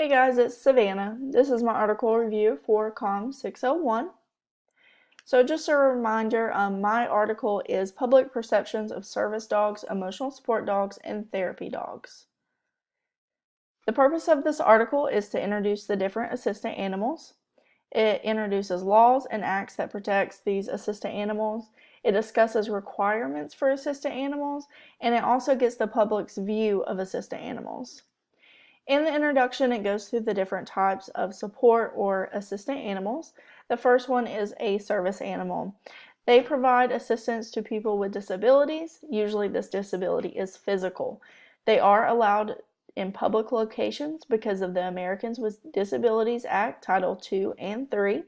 Hey guys, it's Savannah. This is my article review for COM 601. So just a reminder, my article is Public Perceptions of Service Dogs, Emotional Support Dogs, and Therapy Dogs. The purpose of this article is to introduce the different assistant animals. It introduces laws and acts that protects these assistant animals. It discusses requirements for assistant animals, and it also gets the public's view of assistant animals. In the introduction, it goes through the different types of support or assistant animals. The first one is a service animal. They provide assistance to people with disabilities. Usually this disability is physical. They are allowed in public locations because of the Americans with Disabilities Act, Title II and III.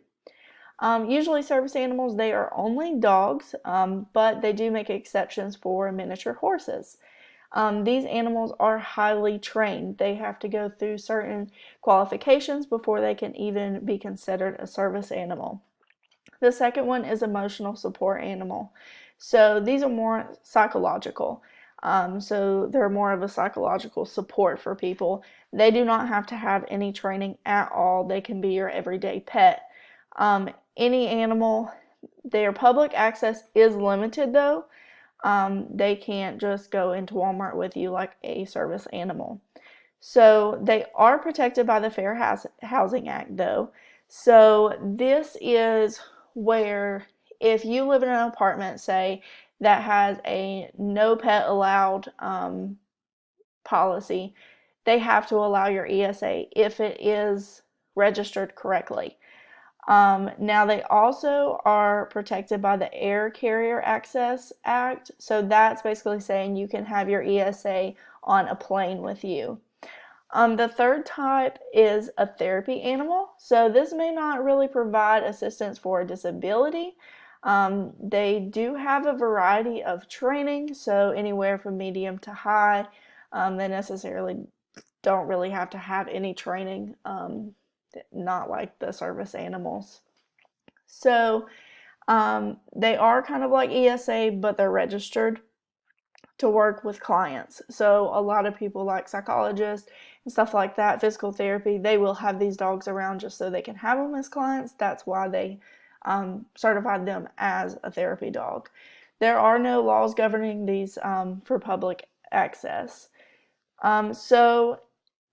Usually service animals, they are only dogs, but they do make exceptions for miniature horses. These animals are highly trained. They have to go through certain qualifications before they can even be considered a service animal. The second one is emotional support animal. So these are more psychological. So they're more of a psychological support for people. They do not have to have any training at all. They can be your everyday pet. Any animal, their public access is limited though. They can't just go into Walmart with you like a service animal. So they are protected by the Fair Housing Act though. So this is where if you live in an apartment, say, that has a no pet allowed policy, they have to allow your ESA if it is registered correctly. Now they also are protected by the Air Carrier Access Act. So that's basically saying you can have your ESA on a plane with you. The third type is a therapy animal. So this may not really provide assistance for a disability. They do have a variety of training, so anywhere from medium to high. They necessarily don't really have to have any training. Not like the service animals. So they are kind of like ESA, but they're registered to work with clients. So a lot of people like psychologists and stuff like that, physical therapy, they will have these dogs around just so they can have them as clients. That's why they certified them as a therapy dog. There are no laws governing these for public access. So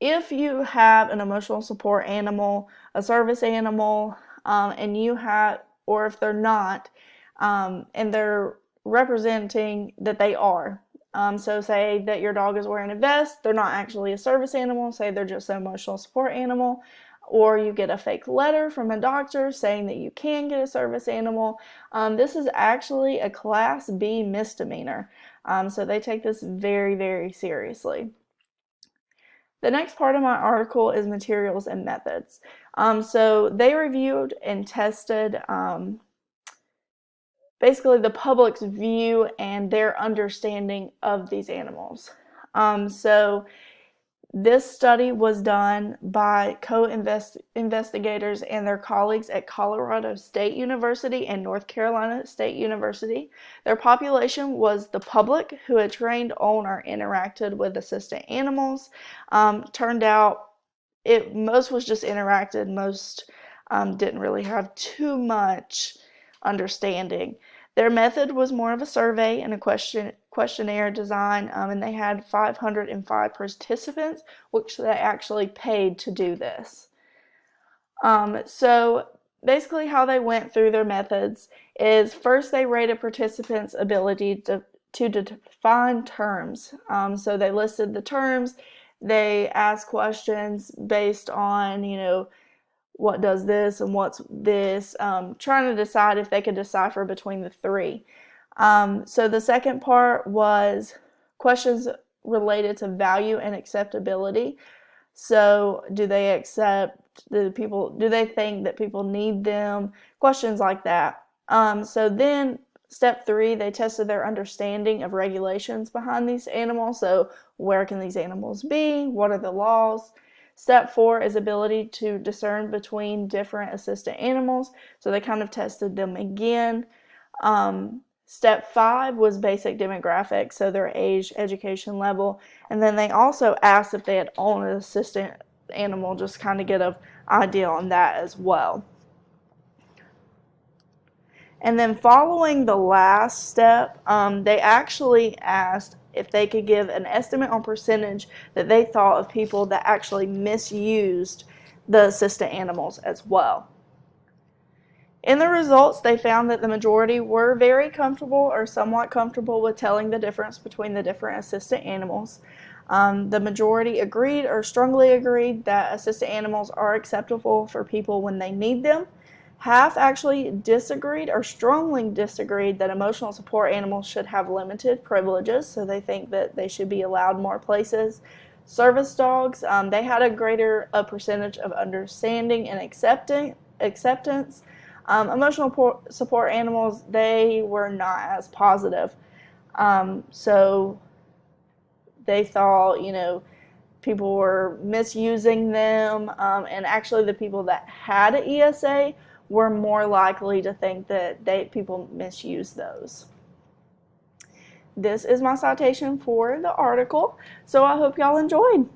if you have an emotional support animal, a service animal, and you have, or if they're not, and they're representing that they are. So say that your dog is wearing a vest, they're not actually a service animal, say they're just an emotional support animal, or you get a fake letter from a doctor saying that you can get a service animal. This is actually a Class B misdemeanor. So they take this very, very seriously. The next part of my article is materials and methods. So they reviewed and tested basically the public's view and their understanding of these animals. So this study was done by co-investigators and their colleagues at Colorado State University and North Carolina State University. Their population was the public who had trained on or interacted with assistant animals. Turned out most was just interacted, most didn't really have too much understanding. Their method was more of a survey and a questionnaire design, and they had 505 participants, which they actually paid to do this. So basically how they went through their methods is first they rated participants' ability to define terms. So they listed the terms, they asked questions based on, what does this and what's this, trying to decide if they could decipher between the three. So the second part was questions related to value and acceptability. So do they think that people need them? Questions like that. So then step 3, they tested their understanding of regulations behind these animals. So where can these animals be? What are the laws? Step 4 is ability to discern between different assistant animals. So they kind of tested them again. Step 5 was basic demographics, so their age, education level. And then they also asked if they had owned an assistant animal just kind of get an idea on that as well. And then following the last step, they actually asked if they could give an estimate on percentage that they thought of people that actually misused the assistant animals as well. In the results, they found that the majority were very comfortable or somewhat comfortable with telling the difference between the different assistant animals. The majority agreed or strongly agreed that assistant animals are acceptable for people when they need them. Half actually disagreed or strongly disagreed that emotional support animals should have limited privileges, so they think that they should be allowed more places. Service dogs, they had a greater percentage of understanding and acceptance. Emotional support animals, they were not as positive. So they thought, people were misusing them, and actually the people that had an ESA were more likely to think that people misuse those. This is my citation for the article, so I hope y'all enjoyed.